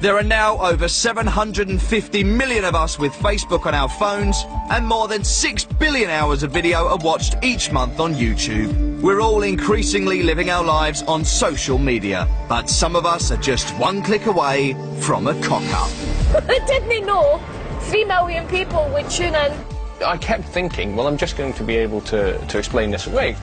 There are now over 750 million of us with Facebook on our phones, and more than 6 billion hours of video are watched each month on YouTube. We're all increasingly living our lives on social media, but some of us are just one click away from a cock-up. Didn't they know 3 million people would tune in? I kept thinking, well, I'm just going to be able to explain this away.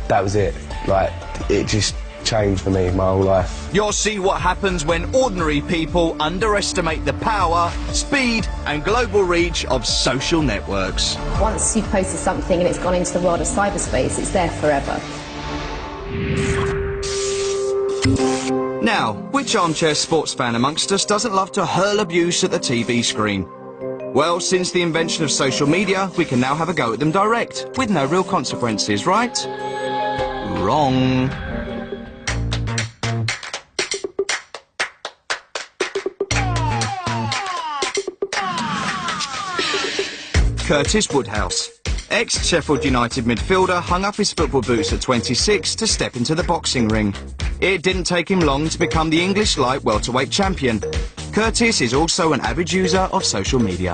That was it. Like, it just changed for me, my whole life. You'll see what happens when ordinary people underestimate the power, speed and global reach of social networks. Once you've posted something and it's gone into the world of cyberspace, it's there forever. Now, which armchair sports fan amongst us doesn't love to hurl abuse at the TV screen? Well, since the invention of social media, we can now have a go at them direct, with no real consequences, right? Wrong. Curtis Woodhouse. Ex-Sheffield United midfielder hung up his football boots at 26 to step into the boxing ring. It didn't take him long to become the English light welterweight champion. Curtis is also an avid user of social media.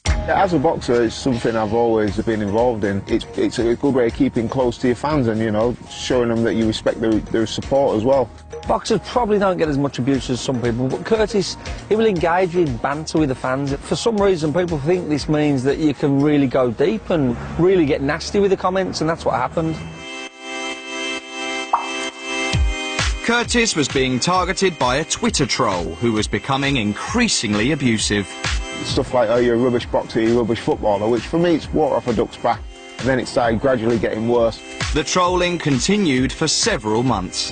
As a boxer, it's something I've always been involved in. It's a good way of keeping close to your fans and, you know, showing them that you respect their support as well. Boxers probably don't get as much abuse as some people, but Curtis, he will engage in banter with the fans. For some reason, people think this means that you can really go deep and really get nasty with the comments, and that's what happened. Curtis was being targeted by a Twitter troll who was becoming increasingly abusive. Stuff like, oh, you're a rubbish boxer, you're a rubbish footballer, which for me it's water off a duck's back. And then it started gradually getting worse. The trolling continued for several months.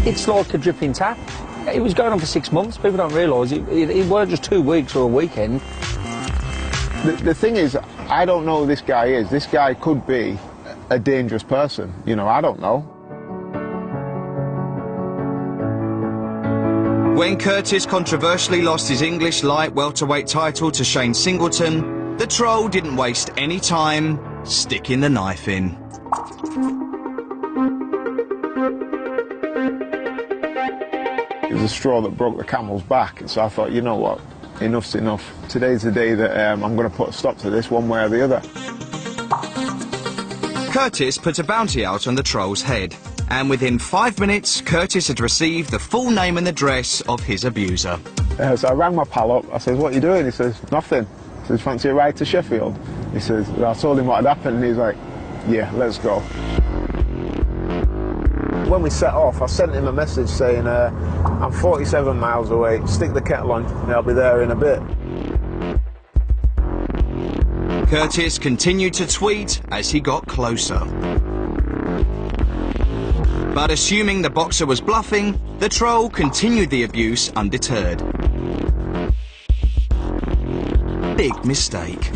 It's like a dripping tap. It was going on for 6 months. People don't realise it weren't just 2 weeks or a weekend. The thing is, I don't know who this guy is. This guy could be a dangerous person. You know, I don't know. When Curtis controversially lost his English light welterweight title to Shane Singleton, the troll didn't waste any time sticking the knife in. It was a straw that broke the camel's back, and so I thought, you know what, enough's enough. Today's the day that I'm going to put a stop to this one way or the other. Curtis put a bounty out on the troll's head, and within 5 minutes, Curtis had received the full name and address of his abuser. So I rang my pal up, I says, what are you doing? He says, nothing. I says, fancy a ride to Sheffield? He says, I told him what had happened, and he's like, yeah, let's go. When we set off, I sent him a message saying, I'm 47 miles away, stick the kettle on and I'll be there in a bit. Curtis continued to tweet as he got closer. But assuming the boxer was bluffing, the troll continued the abuse undeterred. Big mistake.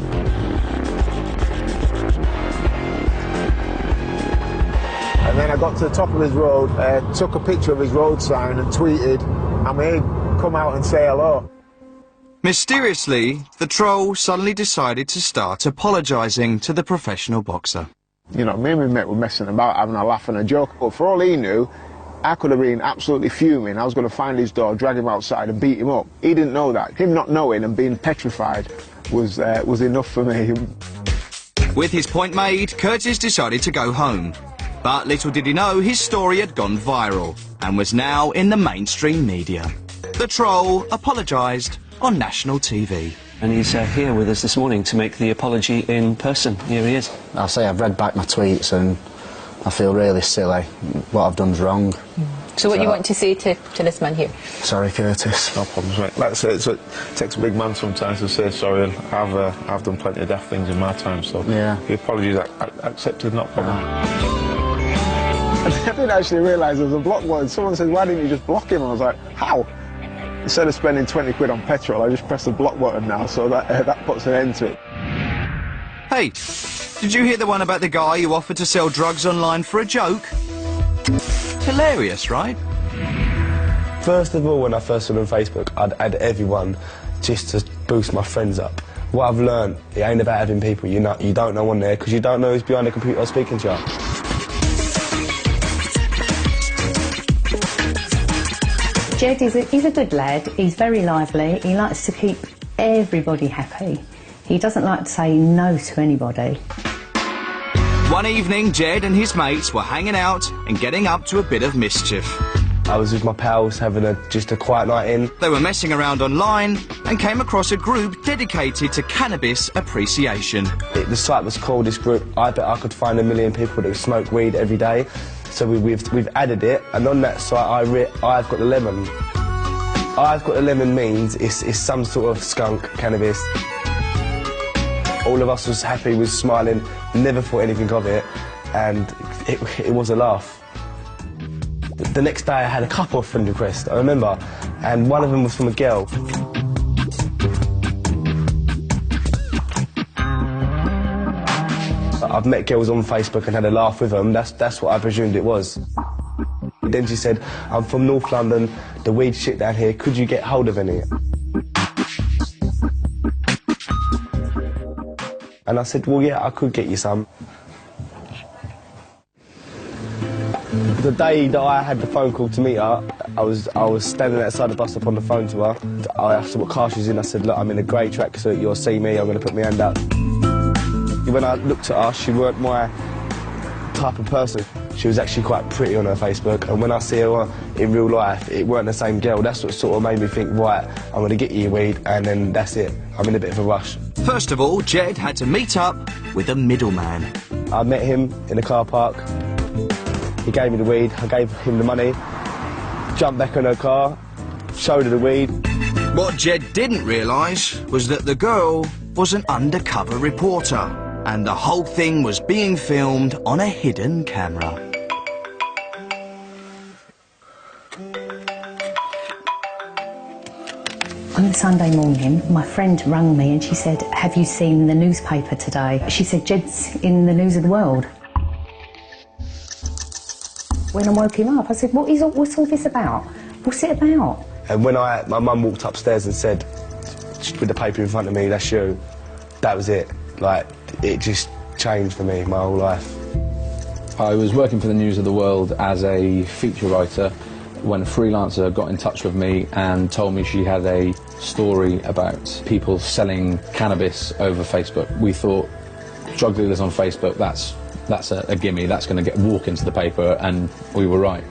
And then I got to the top of his road, took a picture of his road sign and tweeted, I'm here, come out and say hello. Mysteriously, the troll suddenly decided to start apologising to the professional boxer. You know, me and my mate were messing about, having a laugh and a joke, but for all he knew, I could have been absolutely fuming. I was going to find his door, drag him outside and beat him up. He didn't know that. Him not knowing and being petrified was enough for me. With his point made, Curtis decided to go home. But little did he know, his story had gone viral and was now in the mainstream media. The troll apologised on national TV. And he's here with us this morning to make the apology in person. Here he is. I'll say I've read back my tweets and I feel really silly. What I've done's wrong. So what you want to say to this man here? Sorry, Curtis. No problems, mate. Like I say, it takes a big man sometimes to say sorry, and I've done plenty of daft things in my time, so yeah. The apologies accepted, not a problem. I didn't actually realise there was a block button. Someone said, why didn't you just block him? I was like, how? Instead of spending 20 quid on petrol, I just press the block button now, so that puts an end to it. Hey, did you hear the one about the guy who offered to sell drugs online for a joke? Hilarious, right? First of all, when I first saw on Facebook, I'd add everyone just to boost my friends up. What I've learned, it ain't about having people you don't know on there, because you don't know who's behind the computer speaking to you. Jed he's a good lad. He's very lively. He likes to keep everybody happy. He doesn't like to say no to anybody. One evening, Jed and his mates were hanging out and getting up to a bit of mischief. I was with my pals having just a quiet night in. They were messing around online and came across a group dedicated to cannabis appreciation. The site was called, this group, I bet I could find 1 million people that smoke weed every day. So we've added it, and on that site I've got the lemon. I've got the lemon means it's some sort of skunk cannabis. All of us was happy, was smiling, never thought anything of it, and it was a laugh. The next day I had a couple of friend requests, I remember, and one of them was from a girl. I've met girls on Facebook and had a laugh with them, that's what I presumed it was. Then she said, I'm from North London, the weed shit down here, could you get hold of any? And I said, well yeah, I could get you some. The day that I had the phone call to meet her, I was standing outside the bus stop on the phone to her. I asked her what car she's in. I said, look, I'm in a grey tracksuit, you'll see me, I'm going to put my hand up. When I looked at her, she weren't my type of person. She was actually quite pretty on her Facebook, and when I see her in real life, it weren't the same girl. That's what sort of made me think, right, I'm going to get you your weed, and then that's it. I'm in a bit of a rush. First of all, Jed had to meet up with a middleman. I met him in the car park. He gave me the weed, I gave him the money, jumped back in her car, showed her the weed. What Jed didn't realise was that the girl was an undercover reporter, and the whole thing was being filmed on a hidden camera. On the Sunday morning, my friend rang me and she said, have you seen the newspaper today? She said, Jed's in the News of the World. When I woke him up, I said, what's all this about? What's it about? And when my mum walked upstairs and said, with the paper in front of me, that's you, that was it. Like, it just changed for me, my whole life. I was working for the News of the World as a feature writer when a freelancer got in touch with me and told me she had a story about people selling cannabis over Facebook. We thought, drug dealers on Facebook, that's a gimme, that's going to walk into the paper, and we were right.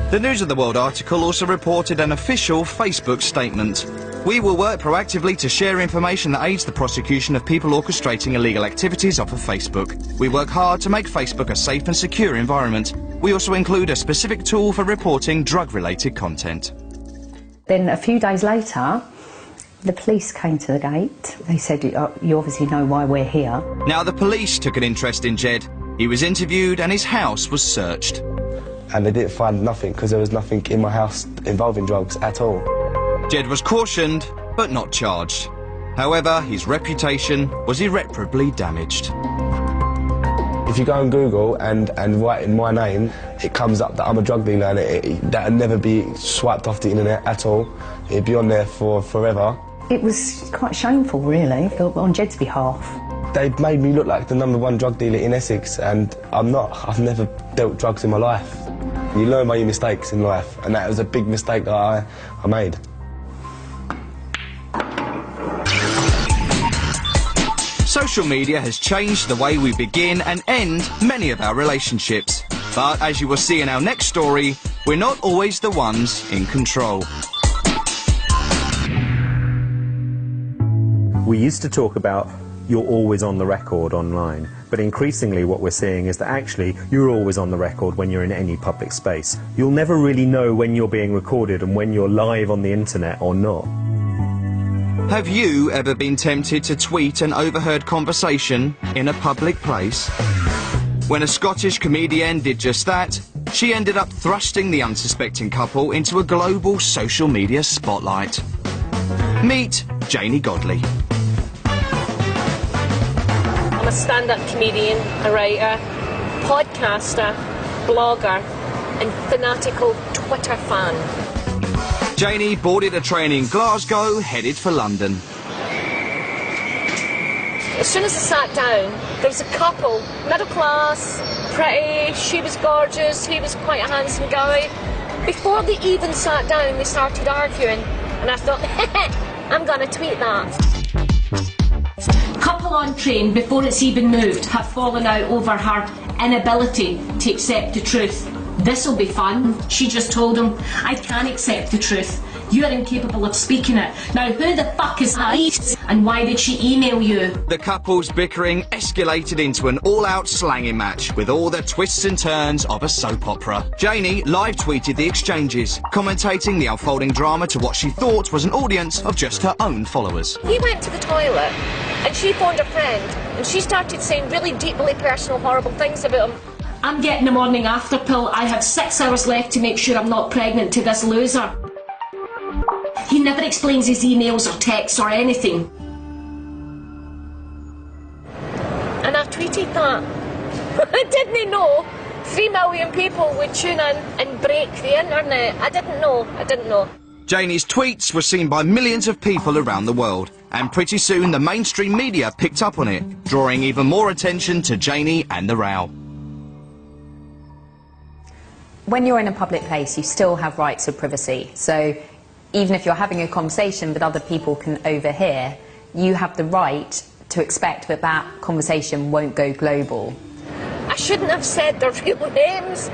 The News of the World article also reported an official Facebook statement. We will work proactively to share information that aids the prosecution of people orchestrating illegal activities off of Facebook. We work hard to make Facebook a safe and secure environment. We also include a specific tool for reporting drug-related content. Then a few days later, the police came to the gate. They said, you obviously know why we're here. Now the police took an interest in Jed. He was interviewed and his house was searched. And they didn't find nothing, because there was nothing in my house involving drugs at all. Jed was cautioned, but not charged. However, his reputation was irreparably damaged. If you go on Google and write in my name, it comes up that I'm a drug dealer, and that'll never be swiped off the internet at all. It'd be on there for forever. It was quite shameful, really, on Jed's behalf. They made me look like the #1 drug dealer in Essex, and I'm not. I've never dealt drugs in my life. You learn by your mistakes in life, and that was a big mistake that I made. Social media has changed the way we begin and end many of our relationships. But as you will see in our next story, we're not always the ones in control. We used to talk about you're always on the record online, but increasingly what we're seeing is that actually you're always on the record when you're in any public space. You'll never really know when you're being recorded and when you're live on the internet or not. Have you ever been tempted to tweet an overheard conversation in a public place? When a Scottish comedian did just that, she ended up thrusting the unsuspecting couple into a global social media spotlight. Meet Janie Godley. I'm a stand-up comedian, a writer, podcaster, blogger, and fanatical Twitter fan. Janie boarded a train in Glasgow, headed for London. As soon as I sat down, there was a couple, middle class, pretty, she was gorgeous, he was quite a handsome guy. Before they even sat down, they started arguing, and I thought, I'm gonna tweet that. Couple on train, before it's even moved, have fallen out over her inability to accept the truth. This'll be fun. She just told him, I can't accept the truth. You're incapable of speaking it. Now, who the fuck is that? And why did she email you? The couple's bickering escalated into an all-out slanging match with all the twists and turns of a soap opera. Janie live tweeted the exchanges, commentating the unfolding drama to what she thought was an audience of just her own followers. He went to the toilet, and she phoned a friend, and she started saying really deeply personal, horrible things about him. I'm getting a morning after pill. I have 6 hours left to make sure I'm not pregnant to this loser. He never explains his emails or texts or anything. And I tweeted that. I didn't know 3 million people would tune in and break the internet. I didn't know. Janie's tweets were seen by millions of people around the world, and pretty soon the mainstream media picked up on it, drawing even more attention to Janie and the row. When you're in a public place, you still have rights of privacy. So even if you're having a conversation that other people can overhear, you have the right to expect that that conversation won't go global. I shouldn't have said their real names,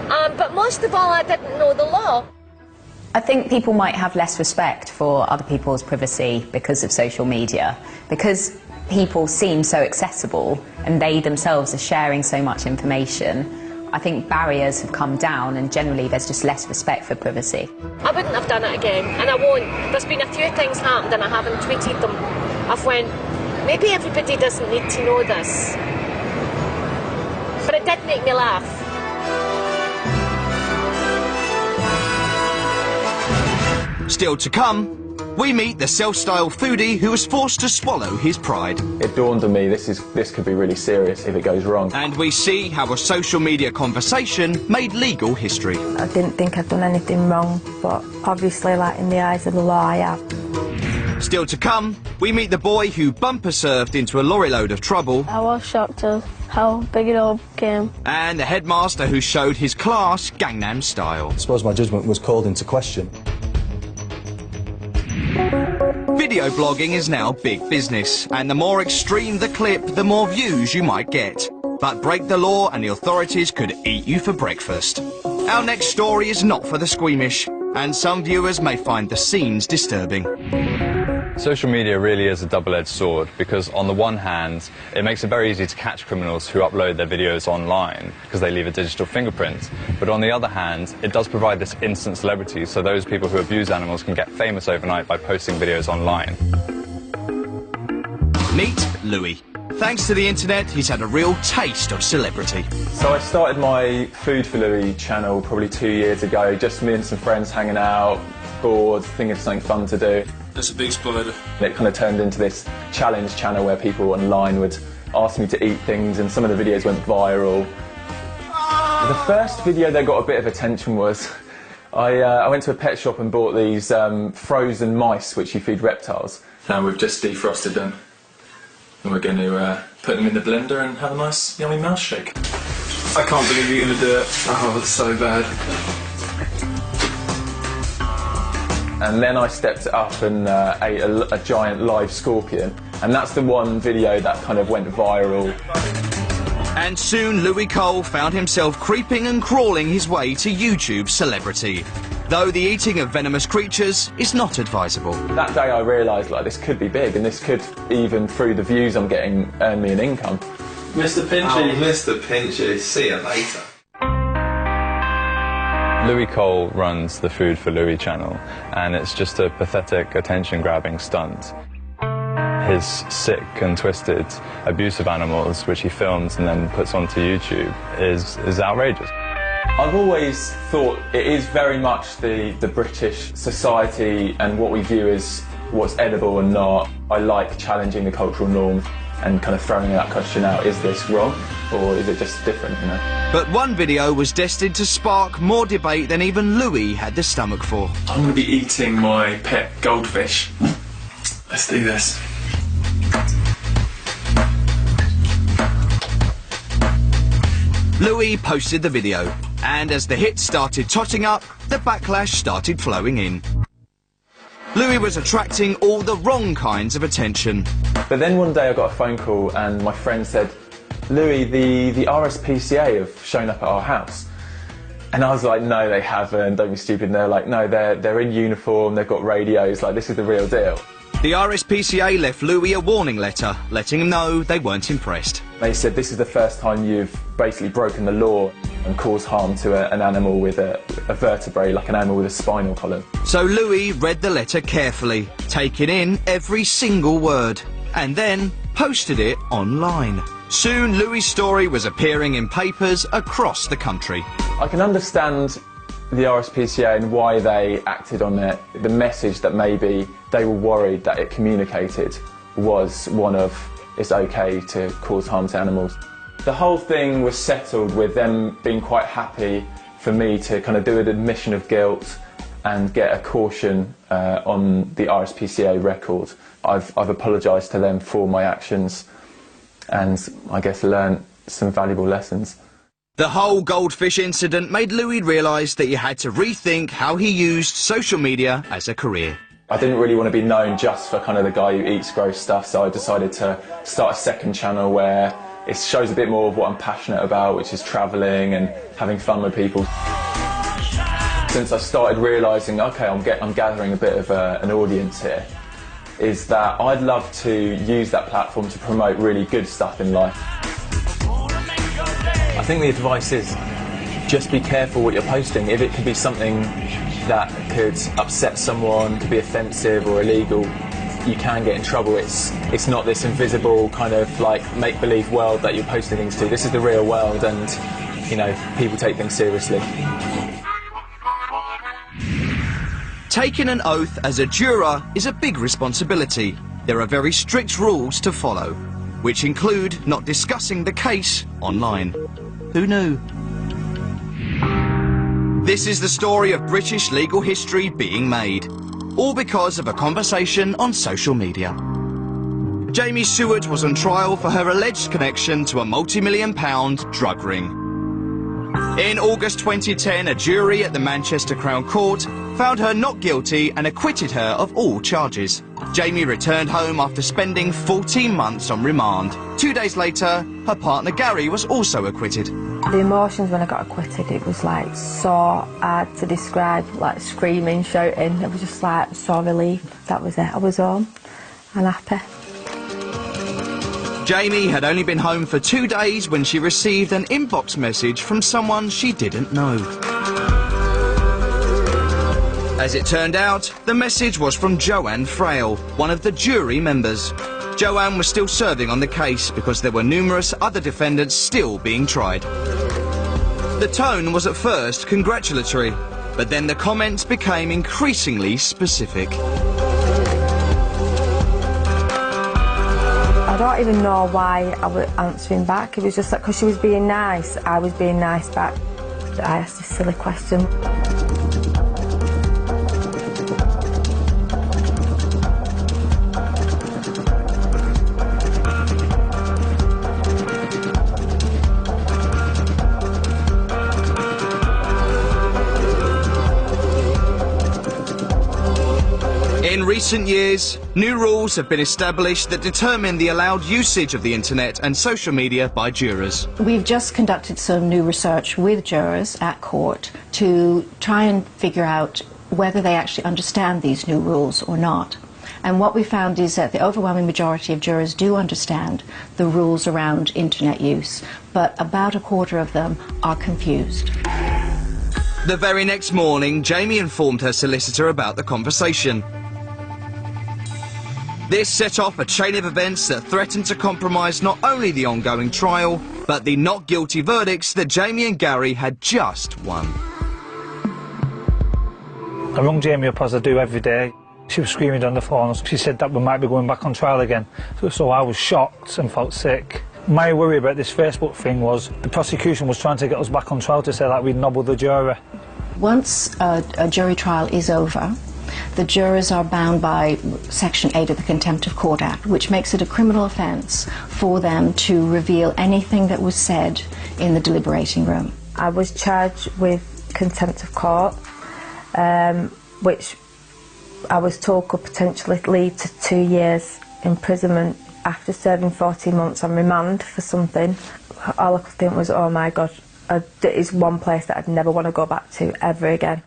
but most of all, I didn't know the law. I think people might have less respect for other people's privacy because of social media, because people seem so accessible and they themselves are sharing so much information. I think barriers have come down and generally there's just less respect for privacy. I wouldn't have done it again, and I won't. There's been a few things happened and I haven't tweeted them. I've went, maybe everybody doesn't need to know this. But it did make me laugh. Still to come, we meet the self-styled foodie who was forced to swallow his pride. It dawned on me this could be really serious if it goes wrong. And we see how a social media conversation made legal history. I didn't think I'd done anything wrong, but obviously, like, in the eyes of the law, I have. Still to come, we meet the boy who bumper surfed into a lorry load of trouble. I was shocked at how big it all became. And the headmaster who showed his class Gangnam Style. I suppose my judgment was called into question. Video blogging is now big business, and the more extreme the clip, the more views you might get. But break the law and the authorities could eat you for breakfast. Our next story is not for the squeamish, and some viewers may find the scenes disturbing. Social media really is a double-edged sword because on the one hand it makes it very easy to catch criminals who upload their videos online because they leave a digital fingerprint, but on the other hand it does provide this instant celebrity, so those people who abuse animals can get famous overnight by posting videos online. Meet Louis. Thanks to the internet, he's had a real taste of celebrity. So I started my Food for Louis channel probably 2 years ago, just me and some friends hanging out, bored, thinking of something fun to do. That's a big spider. It kind of turned into this challenge channel where people online would ask me to eat things, and some of the videos went viral. The first video that got a bit of attention was I went to a pet shop and bought these frozen mice which you feed reptiles. And we've just defrosted them. And we're going to put them in the blender and have a nice yummy mouse shake. I can't believe you're going to do it. Oh, it's so bad. And then I stepped up and ate a giant live scorpion. And that's the one video that kind of went viral. And soon Louis Cole found himself creeping and crawling his way to YouTube celebrity. Though the eating of venomous creatures is not advisable. That day I realised, like, this could be big, and this could, even through the views I'm getting, earn me an income. Mr. Pinchy. Oh, Mr. Pinchy. See you later. Louis Cole runs the Food for Louis channel, and it's just a pathetic attention-grabbing stunt. His sick and twisted abuse of animals, which he films and then puts onto YouTube, is outrageous. I've always thought it is very much the British society and what we view as what's edible and not. I like challenging the cultural norm and kind of throwing that question out, is this wrong or is it just different, you know? But one video was destined to spark more debate than even Louis had the stomach for. I'm going to be eating my pet goldfish. Let's do this. Louis posted the video. And as the hits started totting up, the backlash started flowing in. Louis was attracting all the wrong kinds of attention. But then one day I got a phone call and my friend said, Louis, the RSPCA have shown up at our house. And I was like, no, they haven't, don't be stupid. And they're like, no, they're in uniform, they've got radios, like, this is the real deal. The RSPCA left Louis a warning letter, letting him know they weren't impressed. They said, this is the first time you've basically broken the law and caused harm to an animal with a vertebrae, like an animal with a spinal column. So Louis read the letter carefully, taking in every single word, and then posted it online. Soon, Louis' story was appearing in papers across the country. I can understand the RSPCA and why they acted on it. The message that maybe they were worried that it communicated was one of, it's okay to cause harm to animals. The whole thing was settled with them being quite happy for me to kind of do an admission of guilt and get a caution on the RSPCA record. I've apologised to them for my actions and I guess learned some valuable lessons. The whole goldfish incident made Louis realise that he had to rethink how he used social media as a career. I didn't really want to be known just for kind of the guy who eats gross stuff, so I decided to start a second channel where it shows a bit more of what I'm passionate about, which is travelling and having fun with people. Since I started realising, okay, I'm gathering a bit of an audience here, is that I'd love to use that platform to promote really good stuff in life. I think the advice is just be careful what you're posting. If it could be something that could upset someone, could be offensive or illegal, you can get in trouble. It's not this invisible kind of like make-believe world that you're posting things to. This is the real world and, you know, people take things seriously. Taking an oath as a juror is a big responsibility. There are very strict rules to follow, which include not discussing the case online. Who knew? This is the story of British legal history being made, all because of a conversation on social media. Jamie Seward was on trial for her alleged connection to a multi-million-pound drug ring. In August 2010, a jury at the Manchester Crown Court found her not guilty and acquitted her of all charges. Jamie returned home after spending 14 months on remand. 2 days later, her partner Gary was also acquitted. The emotions when I got acquitted, it was like so hard to describe, like screaming, shouting. It was just like so relieved. That was it. I was home and happy. Jamie had only been home for 2 days when she received an inbox message from someone she didn't know. As it turned out, the message was from Joanne Frail, one of the jury members. Joanne was still serving on the case because there were numerous other defendants still being tried. The tone was at first congratulatory, but then the comments became increasingly specific. I don't even know why I was answering back. It was just like, because she was being nice, I was being nice back. I asked a silly question. In recent years, new rules have been established that determine the allowed usage of the internet and social media by jurors. We've just conducted some new research with jurors at court to try and figure out whether they actually understand these new rules or not. And what we found is that the overwhelming majority of jurors do understand the rules around internet use, but about a quarter of them are confused. The very next morning, Jamie informed her solicitor about the conversation. This set off a chain of events that threatened to compromise not only the ongoing trial, but the not guilty verdicts that Jamie and Gary had just won. I rung Jamie up as I do every day. She was screaming on the phone. She said that we might be going back on trial again. So I was shocked and felt sick. My worry about this Facebook thing was the prosecution was trying to get us back on trial to say that we'd nobbled the jury. Once a jury trial is over, the jurors are bound by Section 8 of the Contempt of Court Act, which makes it a criminal offence for them to reveal anything that was said in the deliberating room. I was charged with contempt of court, which I was told could potentially lead to 2 years imprisonment after serving 14 months on remand for something. All I could think was, oh my God, it is one place that I'd never want to go back to ever again.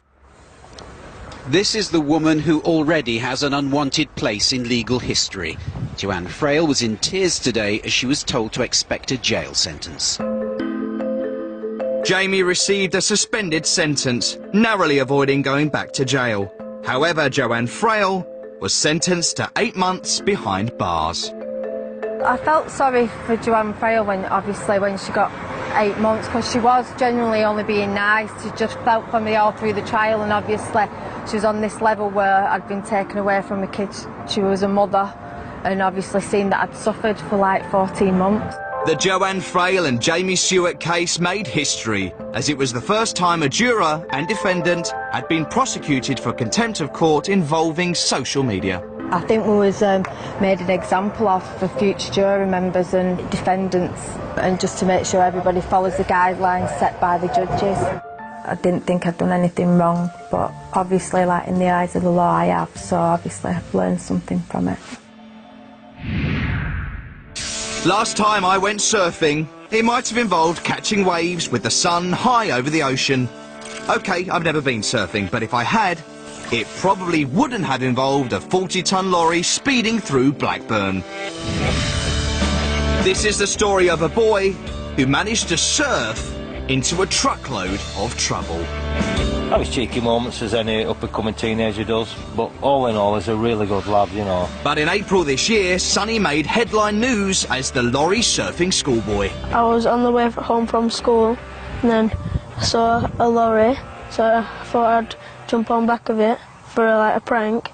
This is the woman who already has an unwanted place in legal history. Joanne Frail was in tears today as she was told to expect a jail sentence. Jamie received a suspended sentence, narrowly avoiding going back to jail. However, Joanne Frail was sentenced to 8 months behind bars. I felt sorry for Joanne Frail when she got 8 months, because she was genuinely only being nice. She just felt for me all through the trial, and obviously she was on this level where I'd been taken away from her kids. She was a mother, and obviously seen that I'd suffered for like 14 months. The Joanne Frail and Jamie Stewart case made history, as it was the first time a juror and defendant had been prosecuted for contempt of court involving social media. I think we was made an example of for future jury members and defendants, and just to make sure everybody follows the guidelines set by the judges. I didn't think I'd done anything wrong, but obviously, like, in the eyes of the law I have, so obviously I've learned something from it. Last time I went surfing, it might have involved catching waves with the sun high over the ocean. OK, I've never been surfing, but if I had, it probably wouldn't have involved a 40-ton lorry speeding through Blackburn. This is the story of a boy who managed to surf into a truckload of trouble. Have his cheeky moments as any up-and-coming teenager does, but all in all, he's a really good lad, you know. But in April this year, Sonny made headline news as the lorry surfing schoolboy. I was on the way home from school, and then I saw a lorry, so I thought I'd jump on back of it for a prank.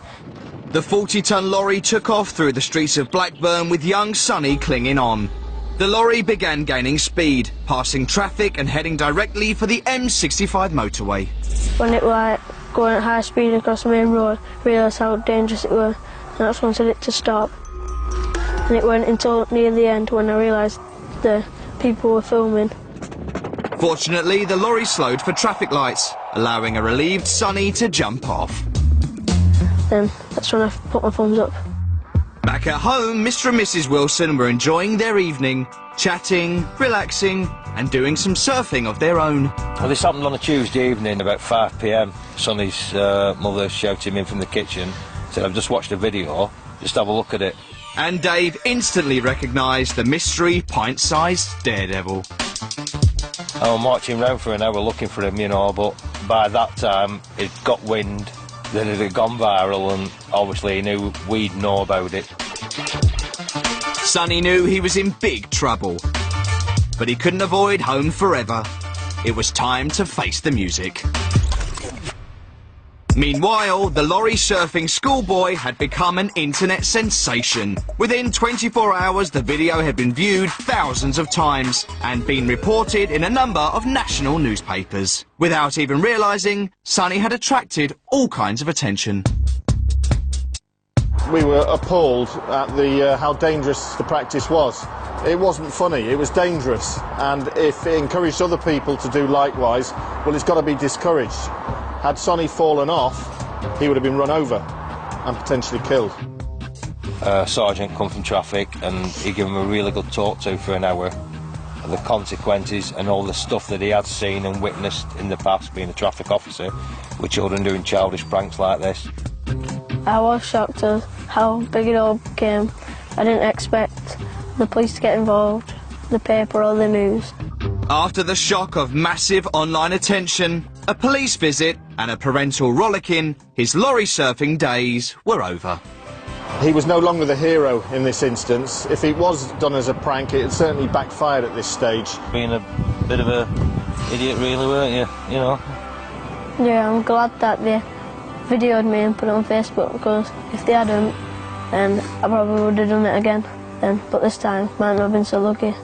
The 40-ton lorry took off through the streets of Blackburn with young Sonny clinging on. The lorry began gaining speed, passing traffic and heading directly for the M65 motorway. When it was going at high speed across the main road, I realised how dangerous it was, and that's when I said it to stop. And it went until near the end when I realised the people were filming. Fortunately, the lorry slowed for traffic lights, allowing a relieved Sonny to jump off. Then that's when I put my thumbs up. Back at home, Mr. and Mrs. Wilson were enjoying their evening, chatting, relaxing, and doing some surfing of their own. Well, this happened on a Tuesday evening, about 5 p.m. Sonny's mother shouted him in from the kitchen, said, "I've just watched a video, just have a look at it." And Dave instantly recognised the mystery pint-sized daredevil. I was marching round for an hour looking for him, you know, but by that time it got wind that it had gone viral, and obviously he knew we'd know about it. Sonny knew he was in big trouble, but he couldn't avoid home forever. It was time to face the music. Meanwhile, the lorry surfing schoolboy had become an internet sensation. Within 24 hours, the video had been viewed thousands of times and been reported in a number of national newspapers. Without even realising, Sonny had attracted all kinds of attention. We were appalled at how dangerous the practice was. It wasn't funny, it was dangerous, and if it encouraged other people to do likewise, well, it's got to be discouraged. Had Sonny fallen off, he would have been run over and potentially killed. Sergeant come from traffic, and he gave him a really good talk to for an hour of the consequences and all the stuff that he had seen and witnessed in the past, being a traffic officer, with children doing childish pranks like this. I was shocked at how big it all became. I didn't expect the police to get involved, the paper or the news. After the shock of massive online attention, a police visit and a parental rollicking, his lorry surfing days were over. He was no longer the hero in this instance. If it was done as a prank, it had certainly backfired at this stage. Being a bit of a idiot really, weren't you, you know? Yeah, I'm glad that they videoed me and put it on Facebook, because if they hadn't, then I probably would have done it again then, but this time might not have been so lucky.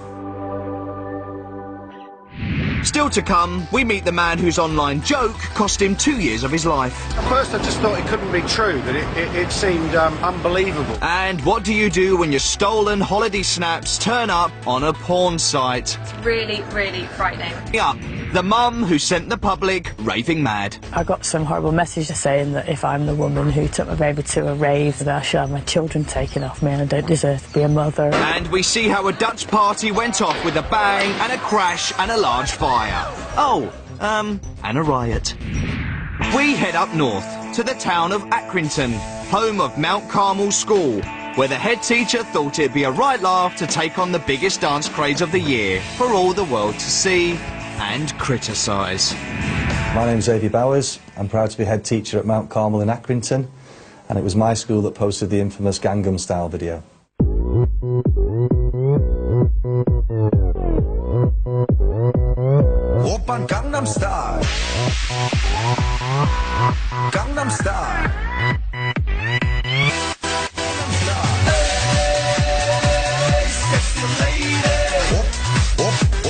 Still to come, we meet the man whose online joke cost him 2 years of his life. At first I just thought it couldn't be true, that it seemed unbelievable. And what do you do when your stolen holiday snaps turn up on a porn site? It's really, really frightening. Up The mum who sent the public raving mad. I got some horrible messages saying that if I'm the woman who took my baby to a rave, that I should have my children taken off me and I don't deserve to be a mother. And we see how a Dutch party went off with a bang and a crash and a large fire. Oh, and a riot. We head up north to the town of Accrington, home of Mount Carmel School, where the head teacher thought it'd be a right laugh to take on the biggest dance craze of the year for all the world to see and criticise. My name's Xavier Bowers. I'm proud to be head teacher at Mount Carmel in Accrington, and it was my school that posted the infamous Gangnam Style video. Oppan Gangnam Style. Gangnam Style.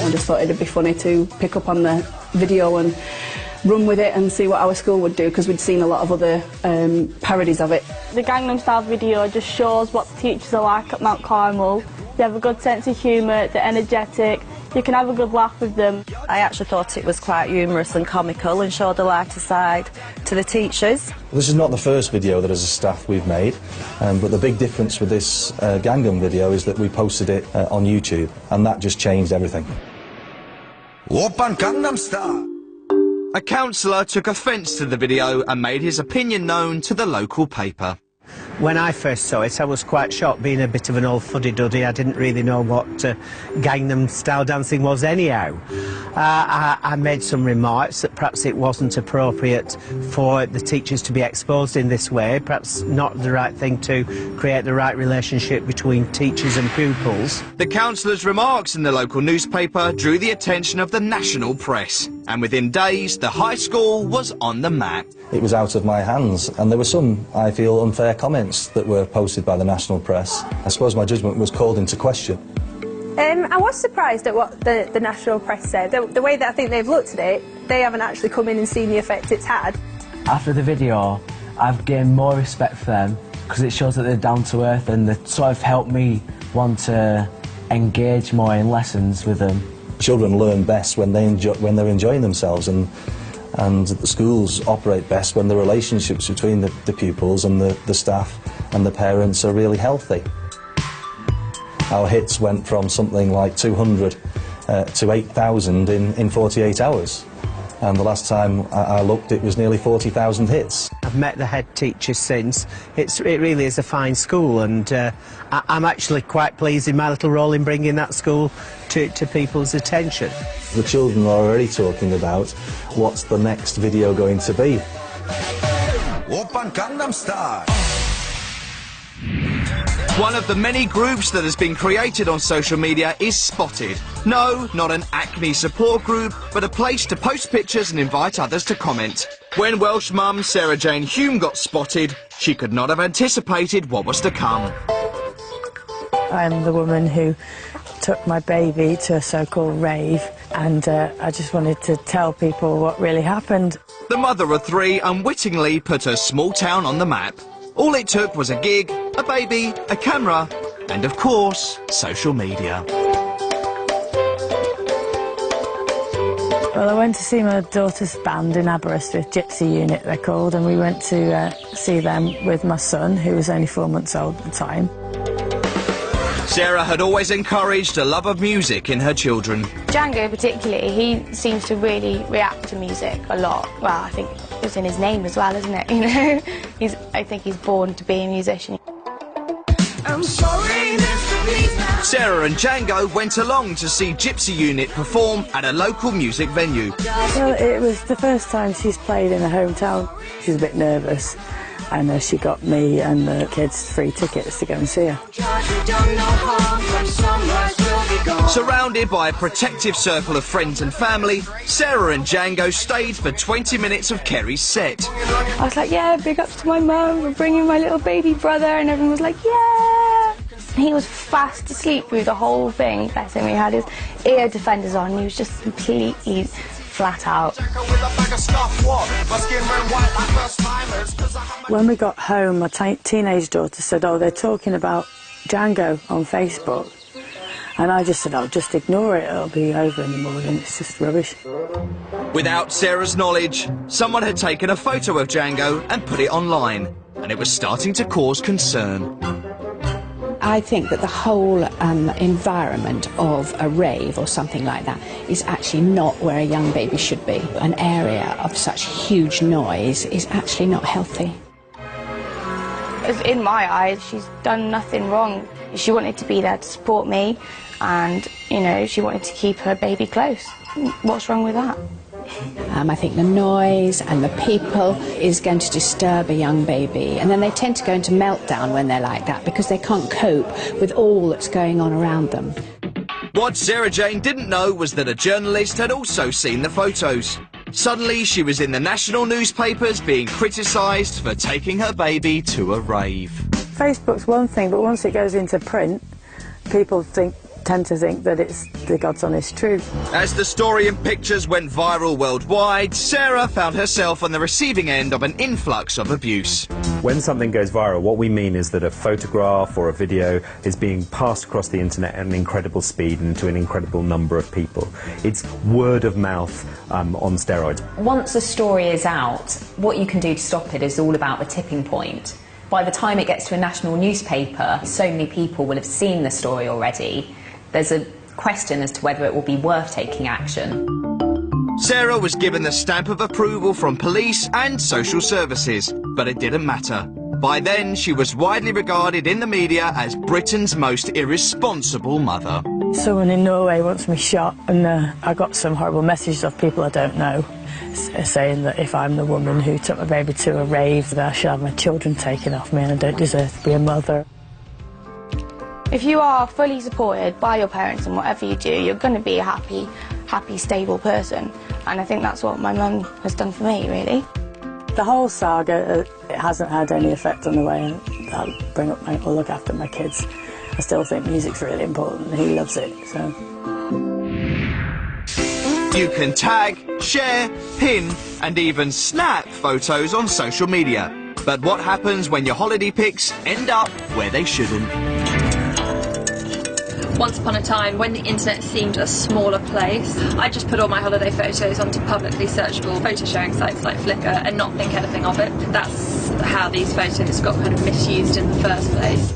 I just thought it'd be funny to pick up on the video and run with it and see what our school would do, because we'd seen a lot of other parodies of it. The Gangnam Style video just shows what the teachers are like at Mount Carmel. They have a good sense of humour, they're energetic, you can have a good laugh with them. I actually thought it was quite humorous and comical and showed a lighter side to the teachers. This is not the first video that as a staff we've made, but the big difference with this Gangnam video is that we posted it on YouTube, and that just changed everything. Oppan Gangnam Style. A councillor took offence to the video and made his opinion known to the local paper. When I first saw it, I was quite shocked. Being a bit of an old fuddy-duddy, I didn't really know what Gangnam Style dancing was anyhow. I made some remarks that perhaps it wasn't appropriate for the teachers to be exposed in this way, perhaps not the right thing to create the right relationship between teachers and pupils. The councillor's remarks in the local newspaper drew the attention of the national press, and within days the high school was on the map. It was out of my hands, and there were some, I feel, unfair comments that were posted by the national press. I suppose my judgment was called into question. I was surprised at what the national press said. The way that I think they've looked at it, they haven't actually come in and seen the effect it's had. After the video, I've gained more respect for them because it shows that they're down to earth, and they sort of helped me want to engage more in lessons with them. Children learn best when they're enjoying themselves, and the schools operate best when the relationships between the pupils and the staff and the parents are really healthy. Our hits went from something like 200 to 8,000 in 48 hours. And the last time I looked, it was nearly 40,000 hits. I've met the head teacher since. It really is a fine school, and I'm actually quite pleased in my little role in bringing that school to people's attention. The children are already talking about what's the next video going to be. Oppan Gangnam Style. One of the many groups that has been created on social media is Spotted. No, not an acne support group, but a place to post pictures and invite others to comment. When Welsh mum Sarah Jane Hume got spotted, she could not have anticipated what was to come. I'm the woman who took my baby to a so-called rave, and I just wanted to tell people what really happened. The mother of three unwittingly put her small town on the map. All it took was a gig, a baby, a camera, and of course, social media. Well, I went to see my daughter's band in Aberystwyth, Gypsy Unit they're called, and we went to see them with my son, who was only 4 months old at the time. Sarah had always encouraged a love of music in her children. Django particularly, he seems to really react to music a lot. Well, I think it's in his name as well, isn't it? You know, I think he's born to be a musician. I'm sorry, Sarah and Django went along to see Gypsy Unit perform at a local music venue. Well, it was the first time she's played in her hometown. She was a bit nervous, and she got me and the kids free tickets to go and see her. Surrounded by a protective circle of friends and family, Sarah and Django stayed for 20 minutes of Kerry's set. I was like, yeah, big up to my mum for bringing my little baby brother, and everyone was like, yeah. He was fast asleep through the whole thing, bless him. He had his ear defenders on, he was just completely flat out. When we got home, my teenage daughter said, oh, they're talking about Django on Facebook. And I just said, I'll just ignore it, it'll be over in the morning, it's just rubbish. Without Sarah's knowledge, someone had taken a photo of Django and put it online, and it was starting to cause concern. I think that the whole environment of a rave or something like that is actually not where a young baby should be. An area of such huge noise is actually not healthy. In my eyes, she's done nothing wrong. She wanted to be there to support me, and, you know, she wanted to keep her baby close. What's wrong with that? I think the noise and the people is going to disturb a young baby, and then they tend to go into meltdown when they're like that because they can't cope with all that's going on around them. What Sarah Jane didn't know was that a journalist had also seen the photos. Suddenly she was in the national newspapers being criticised for taking her baby to a rave. Facebook's one thing, but once it goes into print, people tend to think that it's the God's honest truth. As the story and pictures went viral worldwide, Sarah found herself on the receiving end of an influx of abuse. When something goes viral, what we mean is that a photograph or a video is being passed across the internet at an incredible speed and to an incredible number of people. It's word of mouth on steroids. Once a story is out, what you can do to stop it is all about the tipping point. By the time it gets to a national newspaper, so many people will have seen the story already. There's a question as to whether it will be worth taking action. Sarah was given the stamp of approval from police and social services, but it didn't matter. By then, she was widely regarded in the media as Britain's most irresponsible mother. Someone in Norway wants me shot, and I got some horrible messages of people I don't know saying that if I'm the woman who took my baby to a rave, that I should have my children taken off me and I don't deserve to be a mother. If you are fully supported by your parents in whatever you do, you're going to be a happy, stable person. And I think that's what my mum has done for me, really. The whole saga, it hasn't had any effect on the way I bring up or look after my kids. I still think music's really important. He loves it, so. You can tag, share, pin, and even snap photos on social media. But what happens when your holiday pics end up where they shouldn't? Once upon a time, when the internet seemed a smaller place, I just put all my holiday photos onto publicly searchable photo sharing sites like Flickr and not think anything of it. That's how these photos got kind of misused in the first place.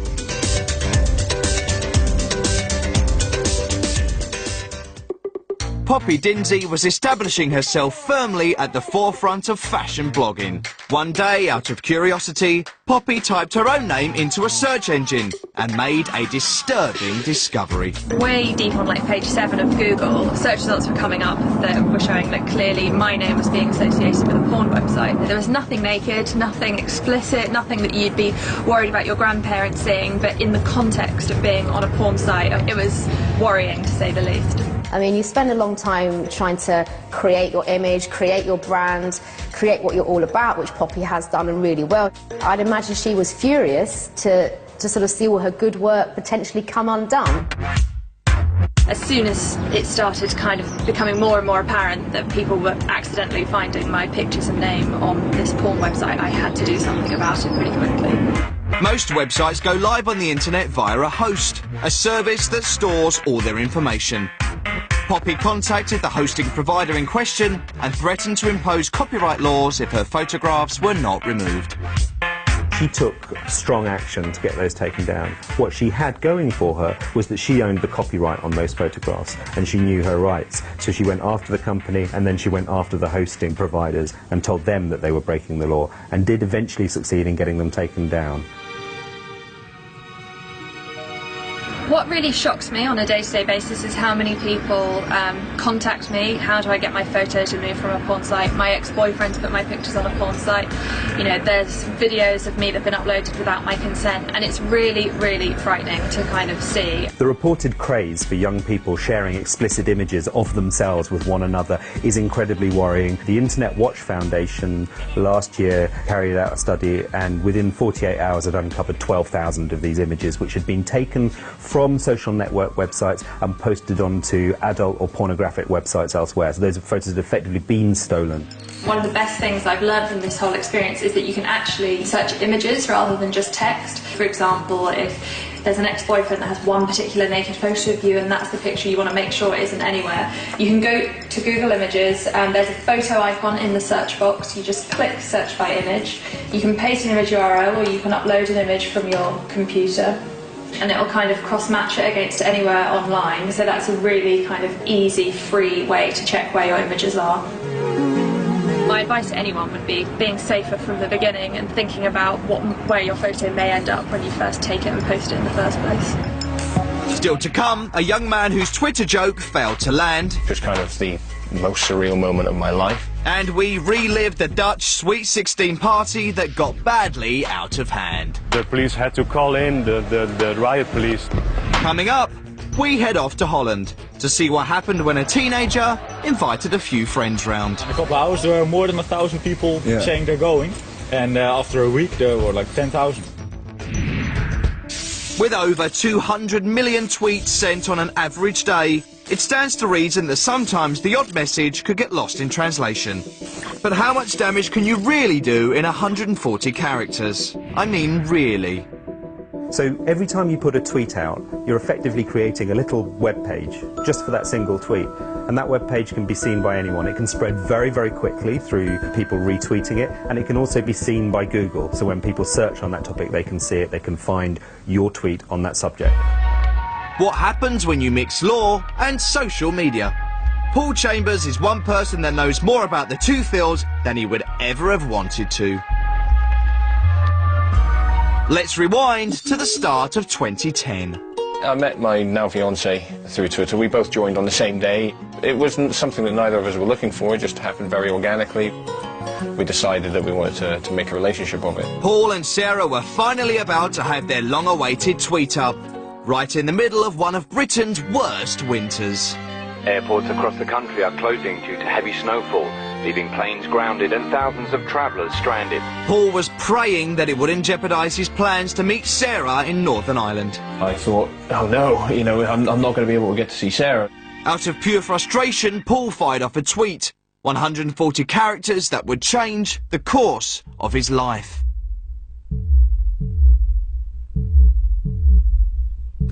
Poppy Dinsey was establishing herself firmly at the forefront of fashion blogging. One day, out of curiosity, Poppy typed her own name into a search engine and made a disturbing discovery. Way deep on like page 7 of Google, search results were coming up that were showing that clearly my name was being associated with a porn website. There was nothing naked, nothing explicit, nothing that you'd be worried about your grandparents seeing, but in the context of being on a porn site, it was worrying to say the least. I mean, you spend a long time trying to create your image, create your brand, create what you're all about, which Poppy has done and really well. I'd imagine she was furious to sort of see all her good work potentially come undone. As soon as it started kind of becoming more and more apparent that people were accidentally finding my pictures and name on this porn website, I had to do something about it pretty quickly. Most websites go live on the internet via a host, a service that stores all their information. Poppy contacted the hosting provider in question and threatened to impose copyright laws if her photographs were not removed. She took strong action to get those taken down. What she had going for her was that she owned the copyright on those photographs and she knew her rights. So she went after the company and then she went after the hosting providers and told them that they were breaking the law and did eventually succeed in getting them taken down. What really shocks me on a day-to-day basis is how many people contact me. How do I get my photos removed from a porn site? My ex-boyfriend's put my pictures on a porn site. You know, there's videos of me that have been uploaded without my consent, and it's really, really frightening to kind of see. The reported craze for young people sharing explicit images of themselves with one another is incredibly worrying. The Internet Watch Foundation last year carried out a study and within 48 hours had uncovered 12,000 of these images which had been taken from social network websites and posted onto adult or pornographic websites elsewhere. So those photos had effectively been stolen. One of the best things I've learned from this whole experience is that you can actually search images rather than just text. For example, if there's an ex-boyfriend that has one particular naked photo of you and that's the picture you want to make sure it isn't anywhere, you can go to Google Images and there's a photo icon in the search box. You just click search by image. You can paste an image URL or you can upload an image from your computer and it'll kind of cross-match it against anywhere online. So that's a really kind of easy, free way to check where your images are. My advice to anyone would be being safer from the beginning and thinking about where your photo may end up when you first take it and post it in the first place. Still to come, a young man whose Twitter joke failed to land. Just kind of the most surreal moment of my life. And we relived the Dutch Sweet 16 party that got badly out of hand. The police had to call in the riot police. Coming up, we head off to Holland to see what happened when a teenager invited a few friends round. In a couple of hours there were more than 1,000 people saying they're going, and after a week there were like 10,000. With over 200 million tweets sent on an average day, it stands to reason that sometimes the odd message could get lost in translation. But how much damage can you really do in 140 characters? I mean, really. So every time you put a tweet out, you're effectively creating a little web page just for that single tweet. And that web page can be seen by anyone. It can spread very, very quickly through people retweeting it, and it can also be seen by Google. So when people search on that topic, they can see it, they can find your tweet on that subject. What happens when you mix law and social media? Paul Chambers is one person that knows more about the two fields than he would ever have wanted to. Let's rewind to the start of 2010. I met my now fiancée through Twitter. We both joined on the same day. It wasn't something that neither of us were looking for, it just happened very organically. We decided that we wanted to make a relationship of it. Paul and Sarah were finally about to have their long-awaited tweet up, right in the middle of one of Britain's worst winters. Airports across the country are closing due to heavy snowfall, leaving planes grounded and thousands of travellers stranded. Paul was praying that it wouldn't jeopardise his plans to meet Sarah in Northern Ireland. I thought, oh no, you know, I'm not going to be able to get to see Sarah. Out of pure frustration, Paul fired off a tweet, 140 characters that would change the course of his life.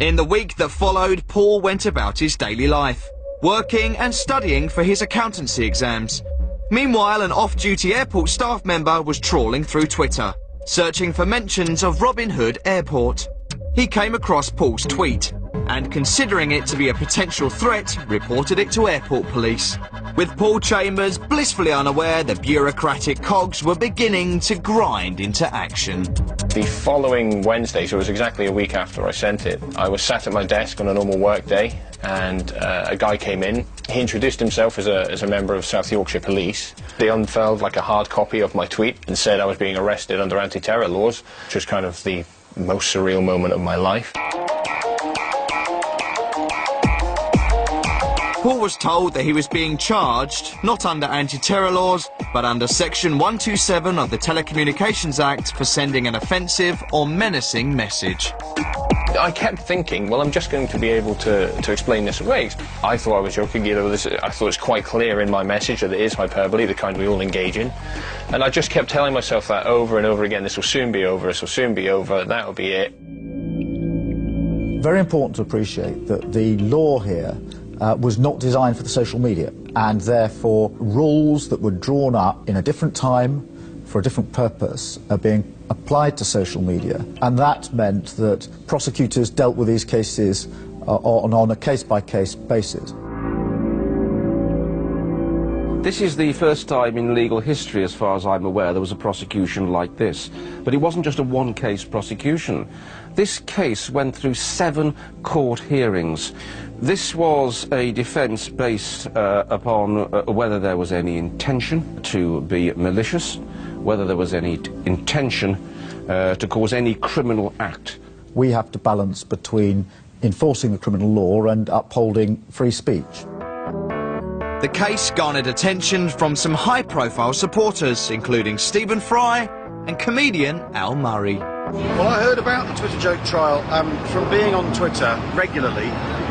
In the week that followed, Paul went about his daily life, working and studying for his accountancy exams. Meanwhile, an off-duty airport staff member was trawling through Twitter, searching for mentions of Robin Hood Airport. He came across Paul's tweet, and considering it to be a potential threat, reported it to airport police. With Paul Chambers blissfully unaware, the bureaucratic cogs were beginning to grind into action. The following Wednesday, so it was exactly a week after I sent it, I was sat at my desk on a normal work day, and a guy came in. He introduced himself as a member of South Yorkshire Police. They unfurled like a hard copy of my tweet and said I was being arrested under anti-terror laws, which was kind of the most surreal moment of my life. Paul was told that he was being charged, not under anti-terror laws, but under Section 127 of the Telecommunications Act for sending an offensive or menacing message. I kept thinking, well, I'm just going to be able to explain this away. I thought I was joking, you know, I thought it's quite clear in my message that it is hyperbole, the kind we all engage in. And I just kept telling myself that over and over again, this will soon be over, this will soon be over, that'll be it. Very important to appreciate that the law here was not designed for the social media, and therefore rules that were drawn up in a different time for a different purpose are being applied to social media, and that meant that prosecutors dealt with these cases on a case-by-case basis. This is the first time in legal history, as far as I'm aware, there was a prosecution like this. But it wasn't just a one-case prosecution. This case went through 7 court hearings. This was a defence based upon whether there was any intention to be malicious, whether there was any intention to cause any criminal act. We have to balance between enforcing the criminal law and upholding free speech. The case garnered attention from some high-profile supporters, including Stephen Fry and comedian Al Murray. Well, I heard about the Twitter joke trial from being on Twitter regularly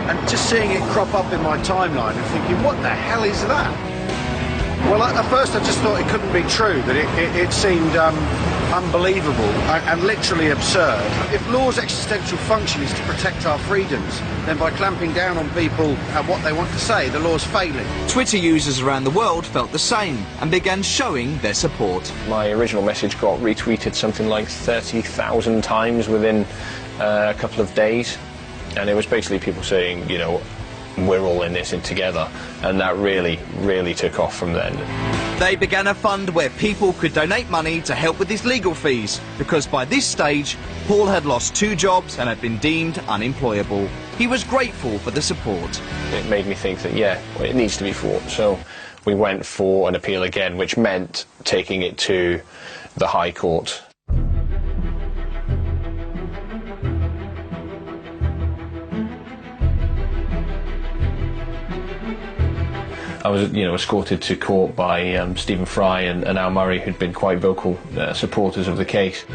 and just seeing it crop up in my timeline and thinking, what the hell is that? Well, at first I just thought it couldn't be true, that it seemed unbelievable and literally absurd. If law's existential function is to protect our freedoms, then by clamping down on people and what they want to say, the law's failing. Twitter users around the world felt the same and began showing their support. My original message got retweeted something like 30,000 times within a couple of days, and it was basically people saying, you know, we're all in this together, and that really took off from then. They began a fund where people could donate money to help with his legal fees, because by this stage, Paul had lost 2 jobs and had been deemed unemployable. He was grateful for the support. It made me think that, yeah, well, it needs to be fought. So we went for an appeal again, which meant taking it to the High Court. I was, escorted to court by Stephen Fry and Al Murray, who'd been quite vocal supporters of the case.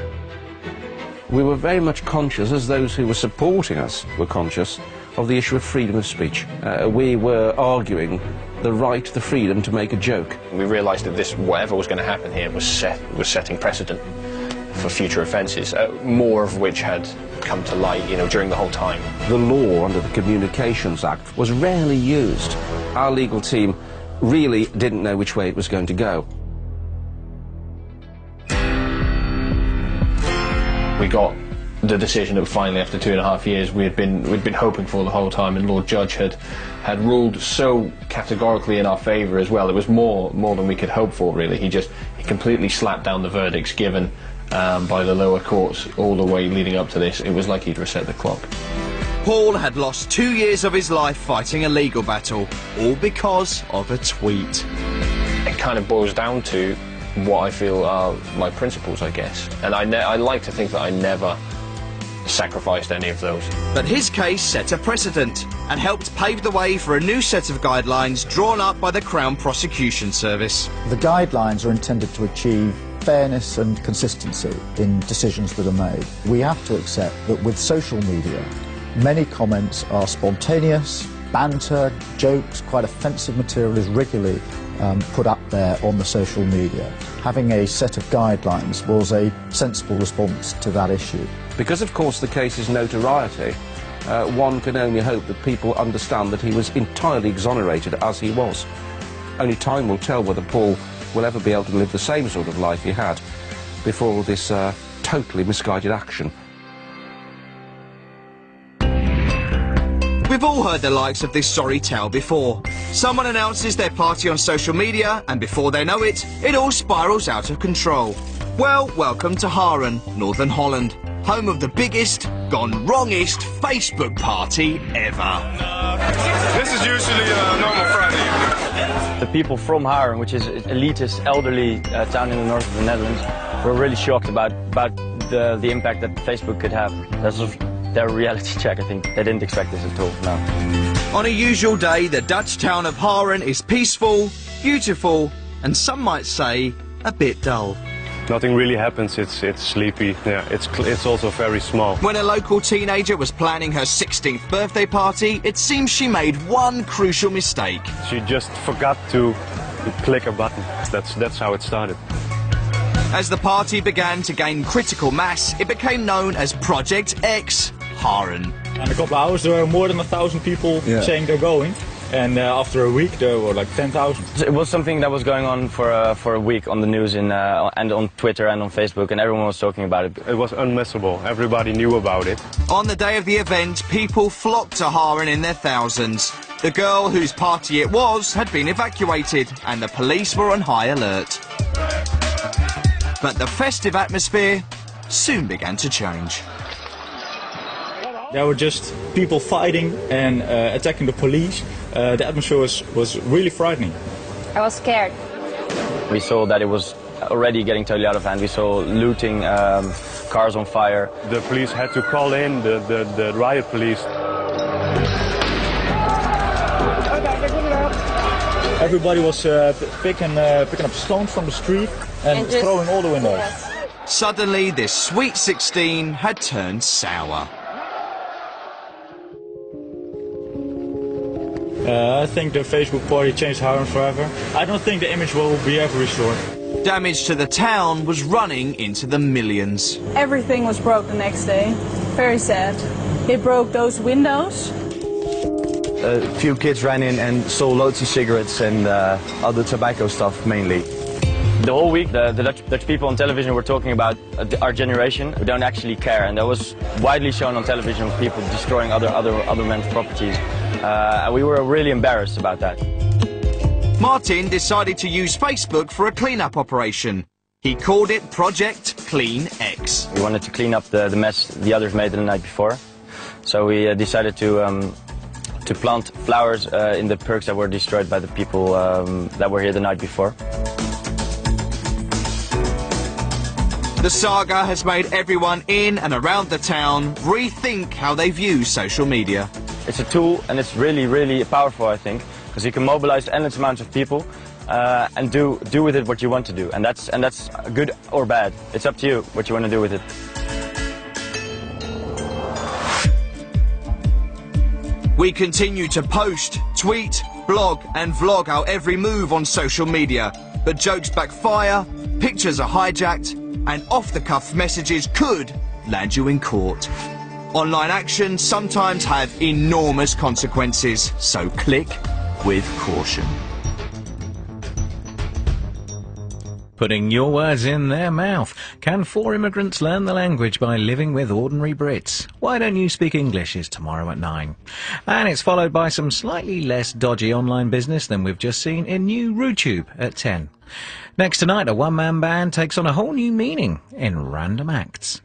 We were very much conscious, as those who were supporting us were conscious, of the issue of freedom of speech. We were arguing the right, the freedom to make a joke. We realised that this, whatever was going to happen here, was setting precedent for future offences, more of which had come to light, during the whole time. The law under the Communications Act was rarely used. Our legal team really didn't know which way it was going to go. We got the decision that finally, after 2.5 years, we'd been hoping for the whole time, and Lord Judge had ruled so categorically in our favour as well. It was more than we could hope for, really. He completely slapped down the verdicts given by the lower courts all the way leading up to this. It was like he'd reset the clock. Paul had lost 2 years of his life fighting a legal battle, all because of a tweet. It kind of boils down to what I feel are my principles, I guess. And I like to think that I never sacrificed any of those. But his case set a precedent and helped pave the way for a new set of guidelines drawn up by the Crown Prosecution Service. The guidelines are intended to achieve fairness and consistency in decisions that are made. We have to accept that with social media, many comments are spontaneous, banter, jokes, quite offensive material is regularly put up there on the social media. Having a set of guidelines was a sensible response to that issue. Because, of course, the case's notoriety, one can only hope that people understand that he was entirely exonerated as he was. Only time will tell whether Paul will ever be able to live the same sort of life he had before this totally misguided action. We've all heard the likes of this sorry tale before. Someone announces their party on social media, and before they know it, it all spirals out of control. Well, welcome to Haren, Northern Holland, home of the biggest, gone wrongest Facebook party ever. This is usually a normal Friday evening. The people from Haren, which is an elitist, elderly town in the north of the Netherlands, were really shocked about the impact that Facebook could have. That's their reality check, I think. They didn't expect this at all, no. On a usual day, the Dutch town of Haren is peaceful, beautiful, and some might say, a bit dull. Nothing really happens, it's sleepy, yeah, it's also very small. When a local teenager was planning her 16th birthday party, it seems she made one crucial mistake. She just forgot to click a button. That's how it started. As the party began to gain critical mass, it became known as Project X Haren. In a couple of hours there were more than 1,000 people saying they're going. And after a week there were like 10,000. It was something that was going on for a week on the news and on Twitter and on Facebook, and everyone was talking about it. It was unmissable. Everybody knew about it. On the day of the event, people flocked to Haren in their thousands. The girl whose party it was had been evacuated, and the police were on high alert. But the festive atmosphere soon began to change. There were just people fighting and attacking the police. The atmosphere was really frightening. I was scared. We saw that it was already getting totally out of hand. We saw looting, cars on fire. The police had to call in the riot police. Everybody was picking up stones from the street and throwing all the windows. Suddenly, this sweet 16 had turned sour. I think the Facebook party changed Haren forever. I don't think the image will be ever restored. Damage to the town was running into the millions. Everything was broke the next day. Very sad. They broke those windows. A few kids ran in and stole loads of cigarettes and other tobacco stuff mainly. The whole week the Dutch people on television were talking about our generation who don't actually care, and that was widely shown on television, people destroying other men's properties. And we were really embarrassed about that. Martin decided to use Facebook for a clean-up operation. He called it Project Clean X. We wanted to clean up the mess the others made the night before, so we decided to plant flowers in the parks that were destroyed by the people that were here the night before. The saga has made everyone in and around the town rethink how they view social media. It's a tool, and it's really, really powerful, I think, because you can mobilize endless amounts of people and do with it what you want to do, and that's good or bad. It's up to you what you want to do with it. We continue to post, tweet, blog and vlog our every move on social media, but jokes backfire, pictures are hijacked, and off-the-cuff messages could land you in court. Online actions sometimes have enormous consequences, so click with caution. Putting your words in their mouth. Can 4 immigrants learn the language by living with ordinary Brits? Why Don't You Speak English is tomorrow at 9. And it's followed by some slightly less dodgy online business than we've just seen in new RooTube at 10. Next tonight, a one-man band takes on a whole new meaning in Random Acts.